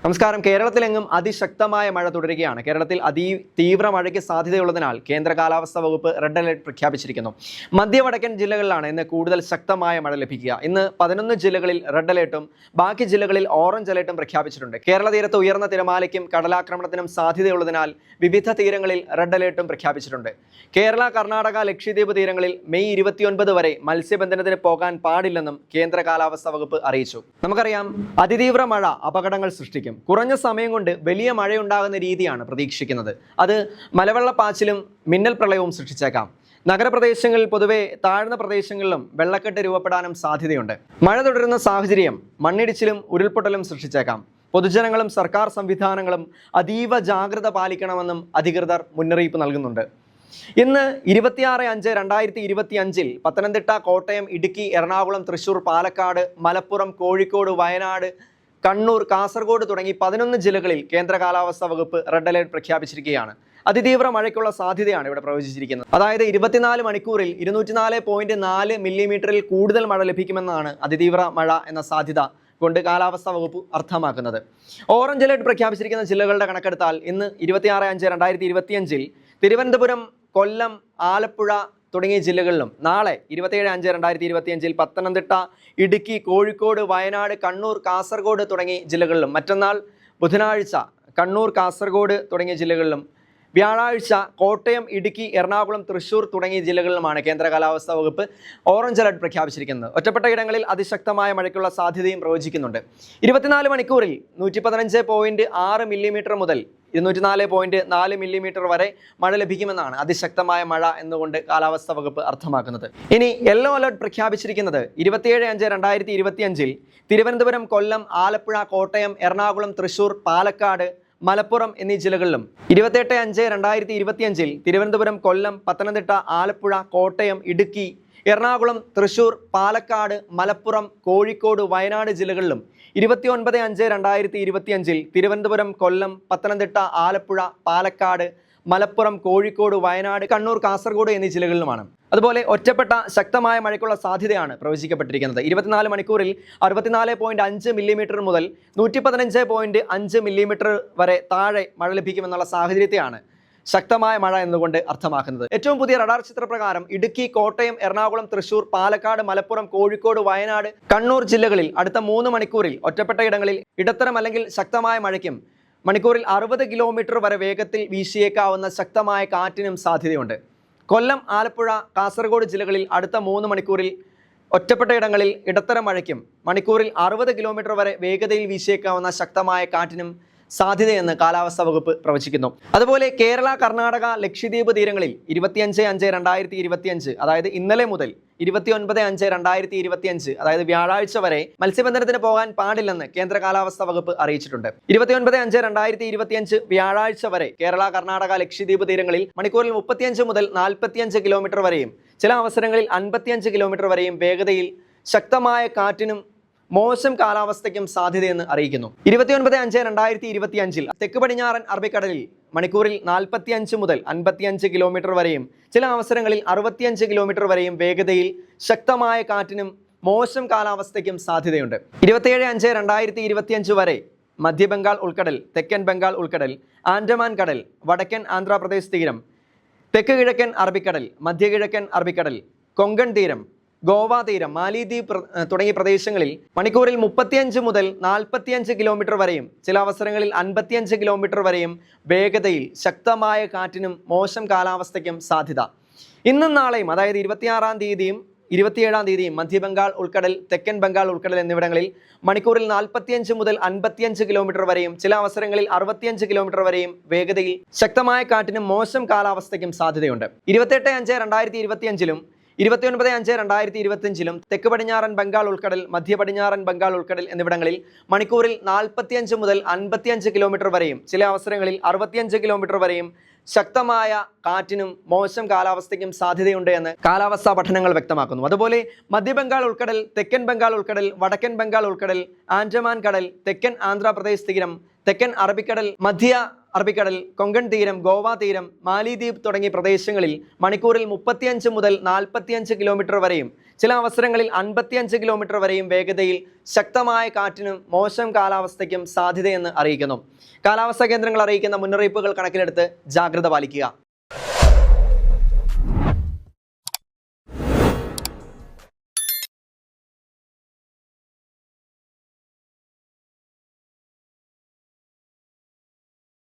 നമസ്കാരം. കേരളത്തിലെങ്ങും അതിശക്തമായ മഴ തുടരുകയാണ്. കേരളത്തിൽ തീവ്ര മഴയ്ക്ക് സാധ്യതയുള്ളതിനാൽ കേന്ദ്ര കാലാവസ്ഥാ വകുപ്പ് റെഡ് അലർട്ട് പ്രഖ്യാപിച്ചിരിക്കുന്നു. മധ്യ-വടക്കൻ ജില്ലകളിലാണ് ഇന്ന് കൂടുതൽ ശക്തമായ മഴ ലഭിക്കുക. ഇന്ന് 11 ജില്ലകളിൽ റെഡ് അലർട്ടും ബാക്കി ജില്ലകളിൽ ഓറഞ്ച് അലർട്ടും പ്രഖ്യാപിച്ചിട്ടുണ്ട്. കേരള തീരത്ത് ഉയർന്ന തിരമാലയ്ക്കും കടലാക്രമണത്തിനും സാധ്യതയുള്ളതിനാൽ വിവിധ തീരങ്ങളിൽ റെഡ് അലർട്ടും പ്രഖ്യാപിച്ചിട്ടുണ്ട്. കേരള, കർണാടക, ലക്ഷദ്വീപ് തീരങ്ങളിൽ മെയ് 29 വരെ മത്സ്യബന്ധനത്തിന് പോകാൻ പാടില്ലെന്നും കേന്ദ്ര കാലാവസ്ഥാ വകുപ്പ് അറിയിച്ചു. നമുക്കറിയാം, അതിതീവ്ര മഴ അപകടങ്ങൾ സൃഷ്ടിക്കും. കുറഞ്ഞ സമയം കൊണ്ട് വലിയ മഴയുണ്ടാകുന്ന രീതിയാണ് പ്രതീക്ഷിക്കുന്നത്. അത് മലവെള്ളപ്പാച്ചിലും മിന്നൽ പ്രളയവും സൃഷ്ടിച്ചേക്കാം. നഗരപ്രദേശങ്ങളിൽ പൊതുവെ താഴ്ന്ന പ്രദേശങ്ങളിലും വെള്ളക്കെട്ട് രൂപപ്പെടാനും സാധ്യതയുണ്ട്. മഴ തുടരുന്ന സാഹചര്യം മണ്ണിടിച്ചിലും ഉരുൾപൊട്ടലും സൃഷ്ടിച്ചേക്കാം. പൊതുജനങ്ങളും സർക്കാർ സംവിധാനങ്ങളും അതീവ ജാഗ്രത പാലിക്കണമെന്നും അധികൃതർ മുന്നറിയിപ്പ് നൽകുന്നുണ്ട്. ഇന്ന് 26/5/2025 പത്തനംതിട്ട, കോട്ടയം, ഇടുക്കി, എറണാകുളം, തൃശൂർ, പാലക്കാട്, മലപ്പുറം, കോഴിക്കോട്, വയനാട്, കണ്ണൂർ, കാസർഗോഡ് തുടങ്ങി 11 ജില്ലകളിൽ കേന്ദ്ര കാലാവസ്ഥാ വകുപ്പ് റെഡ് അലർട്ട് പ്രഖ്യാപിച്ചിരിക്കുകയാണ്. അതിതീവ്ര മഴയ്ക്കുള്ള സാധ്യതയാണ് ഇവിടെ പ്രവചിച്ചിരിക്കുന്നത്. അതായത് 24 മണിക്കൂറിൽ 204.4 മില്ലിമീറ്ററിൽ കൂടുതൽ മഴ ലഭിക്കുമെന്നാണ് അതിതീവ്ര മഴ എന്ന സാധ്യത കൊണ്ട് കാലാവസ്ഥാ വകുപ്പ് അർത്ഥമാക്കുന്നത്. ഓറഞ്ച് അലർട്ട് പ്രഖ്യാപിച്ചിരിക്കുന്ന ജില്ലകളുടെ കണക്കെടുത്താൽ ഇന്ന് 26/5/2025 തിരുവനന്തപുരം, കൊല്ലം, ആലപ്പുഴ തുടങ്ങിയ ജില്ലകളിലും, നാളെ 27/5/2025 പത്തനംതിട്ട, ഇടുക്കി, കോഴിക്കോട്, വയനാട്, കണ്ണൂർ, കാസർഗോഡ് തുടങ്ങിയ ജില്ലകളിലും, മറ്റന്നാൾ ബുധനാഴ്ച കണ്ണൂർ, കാസർഗോഡ് തുടങ്ങിയ ജില്ലകളിലും, വ്യാഴാഴ്ച കോട്ടയം, ഇടുക്കി, എറണാകുളം, തൃശൂർ തുടങ്ങിയ ജില്ലകളിലുമാണ് കേന്ദ്ര കാലാവസ്ഥാ വകുപ്പ് ഓറഞ്ച് അലർട്ട് പ്രഖ്യാപിച്ചിരിക്കുന്നത്. ഒറ്റപ്പെട്ട ഇടങ്ങളിൽ അതിശക്തമായ മഴയ്ക്കുള്ള സാധ്യതയും പ്രവചിക്കുന്നുണ്ട്. 24 മണിക്കൂറിൽ 115.6 മില്ലിമീറ്റർ മുതൽ 204.4 മില്ലിമീറ്റർ വരെ മഴ ലഭിക്കുമെന്നാണ് അതിശക്തമായ മഴ എന്നുകൊണ്ട് കാലാവസ്ഥാ വകുപ്പ് അർത്ഥമാക്കുന്നത്. ഇനി യെല്ലോ അലർട്ട് പ്രഖ്യാപിച്ചിരിക്കുന്നത് 27/5/2025 തിരുവനന്തപുരം, കൊല്ലം, ആലപ്പുഴ, കോട്ടയം, എറണാകുളം, തൃശൂർ, പാലക്കാട്, മലപ്പുറം എന്നീ ജില്ലകളിലും, 28/5/2025 തിരുവനന്തപുരം, കൊല്ലം, പത്തനംതിട്ട, ആലപ്പുഴ, കോട്ടയം, ഇടുക്കി, എറണാകുളം, തൃശൂർ, പാലക്കാട്, മലപ്പുറം, കോഴിക്കോട്, വയനാട് ജില്ലകളിലും, 29/5/2025 തിരുവനന്തപുരം, കൊല്ലം, പത്തനംതിട്ട, ആലപ്പുഴ, പാലക്കാട്, മലപ്പുറം, കോഴിക്കോട്, വയനാട്, കണ്ണൂർ, കാസർഗോഡ് എന്നീ ജില്ലകളിലുമാണ്. അതുപോലെ ഒറ്റപ്പെട്ട ശക്തമായ മഴയ്ക്കുള്ള സാധ്യതയാണ് പ്രവചിക്കപ്പെട്ടിരിക്കുന്നത്. 24 മണിക്കൂറിൽ 64.5 മില്ലിമീറ്റർ മുതൽ 115.5 മില്ലിമീറ്റർ വരെ താഴെ മഴ ലഭിക്കുമെന്നുള്ള സാഹചര്യത്തെയാണ് ശക്തമായ മഴ എന്നുകൊണ്ട് അർത്ഥമാക്കുന്നത്. ഏറ്റവും പുതിയ റഡാർ ചിത്രപ്രകാരം ഇടുക്കി, കോട്ടയം, എറണാകുളം, തൃശൂർ, പാലക്കാട്, മലപ്പുറം, കോഴിക്കോട്, വയനാട്, കണ്ണൂർ ജില്ലകളിൽ അടുത്ത 3 മണിക്കൂറിൽ ഒറ്റപ്പെട്ട ഇടങ്ങളിൽ ഇടത്തരം അല്ലെങ്കിൽ ശക്തമായ മഴയ്ക്കും മണിക്കൂറിൽ 60 കിലോമീറ്റർ വരെ വേഗത്തിൽ വീശിയേക്കാവുന്ന ശക്തമായ കാറ്റിനും സാധ്യതയുണ്ട്. കൊല്ലം, ആലപ്പുഴ, കാസർഗോഡ് ജില്ലകളിൽ അടുത്ത 3 മണിക്കൂറിൽ ഒറ്റപ്പെട്ട ഇടങ്ങളിൽ ഇടത്തരം മഴയ്ക്കും മണിക്കൂറിൽ 60 കിലോമീറ്റർ വരെ വേഗതയിൽ വീശിയേക്കാവുന്ന ശക്തമായ കാറ്റിനും സാധ്യതയെന്ന് കാലാവസ്ഥാ വകുപ്പ് പ്രവചിക്കുന്നു. അതുപോലെ കേരള, കർണാടക, ലക്ഷദ്വീപ് തീരങ്ങളിൽ 25/5/2025 അതായത് ഇന്നലെ മുതൽ 29/5/2025 അതായത് വ്യാഴാഴ്ച വരെ മത്സ്യബന്ധനത്തിന് പോകാൻ പാടില്ലെന്ന് കേന്ദ്ര കാലാവസ്ഥാ വകുപ്പ് അറിയിച്ചിട്ടുണ്ട്. 29/5/2025 വ്യാഴാഴ്ച വരെ കേരള, കർണാടക, ലക്ഷദ്വീപ് തീരങ്ങളിൽ മണിക്കൂറിൽ 35 മുതൽ 45 കിലോമീറ്റർ വരെയും ചില അവസരങ്ങളിൽ 55 കിലോമീറ്റർ വരെയും വേഗതയിൽ ശക്തമായ കാറ്റിനും മോശം കാലാവസ്ഥയ്ക്കും സാധ്യതയെന്ന് അറിയിക്കുന്നു. 29/5/2025 തെക്ക് പടിഞ്ഞാറൻ അറബിക്കടലിൽ മണിക്കൂറിൽ 45 മുതൽ 55 കിലോമീറ്റർ വരെയും ചില അവസരങ്ങളിൽ 65 കിലോമീറ്റർ വരെയും വേഗതയിൽ ശക്തമായ കാറ്റിനും മോശം കാലാവസ്ഥയ്ക്കും സാധ്യതയുണ്ട്. 27/5/2025 വരെ മധ്യബംഗാൾ ഉൾക്കടൽ, തെക്കൻ ബംഗാൾ ഉൾക്കടൽ, ആൻഡമാൻ കടൽ, വടക്കൻ ആന്ധ്രാപ്രദേശ് തീരം, തെക്ക് കിഴക്കൻ അറബിക്കടൽ, മധ്യകിഴക്കൻ അറബിക്കടൽ, കൊങ്കൺ തീരം, ഗോവ തീരം, മാലിദ്വീപ് തുടങ്ങിയ പ്രദേശങ്ങളിൽ മണിക്കൂറിൽ 35 മുതൽ 45 കിലോമീറ്റർ വരെയും ചില അവസരങ്ങളിൽ 55 കിലോമീറ്റർ വരെയും വേഗതയിൽ ശക്തമായ കാറ്റിനും മോശം കാലാവസ്ഥയ്ക്കും സാധ്യത. ഇന്നും നാളെയും അതായത് 26-ാം തീയതിയും 27-ാം തീയതിയും മധ്യബംഗാൾ ഉൾക്കടൽ, തെക്കൻ ബംഗാൾ ഉൾക്കടൽ എന്നിവിടങ്ങളിൽ മണിക്കൂറിൽ 45 മുതൽ 55 കിലോമീറ്റർ വരെയും ചില അവസരങ്ങളിൽ 65 കിലോമീറ്റർ വരെയും വേഗതയിൽ ശക്തമായ കാറ്റിനും മോശം കാലാവസ്ഥയ്ക്കും സാധ്യതയുണ്ട്. 28/5/2025 29/5/2025 തെക്ക് പടിഞ്ഞാറൻ ബംഗാൾ ഉൾക്കടൽ, മധ്യ പടിഞ്ഞാറൻ ബംഗാൾ ഉൾക്കടൽ എന്നിവിടങ്ങളിൽ മണിക്കൂറിൽ 45 മുതൽ 55 കിലോമീറ്റർ വരെയും ചില അവസരങ്ങളിൽ 65 കിലോമീറ്റർ വരെയും ശക്തമായ കാറ്റിനും മോശം കാലാവസ്ഥയ്ക്കും സാധ്യതയുണ്ട് എന്ന് കാലാവസ്ഥാ പഠനങ്ങൾ വ്യക്തമാക്കുന്നു. അതുപോലെ മധ്യബംഗാൾ ഉൾക്കടൽ, തെക്കൻ ബംഗാൾ ഉൾക്കടൽ, വടക്കൻ ബംഗാൾ ഉൾക്കടൽ, ആൻഡമാൻ കടൽ, തെക്കൻ ആന്ധ്രാപ്രദേശ് തീരം, തെക്കൻ അറബിക്കടൽ, മധ്യ അറബിക്കടൽ, കൊങ്കൺ തീരം, ഗോവ തീരം, മാലിദ്വീപ് തുടങ്ങിയ പ്രദേശങ്ങളിൽ മണിക്കൂറിൽ 35 മുതൽ 45 കിലോമീറ്റർ വരെയും ചില അവസരങ്ങളിൽ 55 കിലോമീറ്റർ വരെയും വേഗതയിൽ ശക്തമായ കാറ്റിനും മോശം കാലാവസ്ഥയ്ക്കും സാധ്യതയെന്ന് അറിയിക്കുന്നു. കാലാവസ്ഥാ കേന്ദ്രങ്ങൾ അറിയിക്കുന്ന മുന്നറിയിപ്പുകൾ കണക്കിലെടുത്ത് ജാഗ്രത പാലിക്കുക.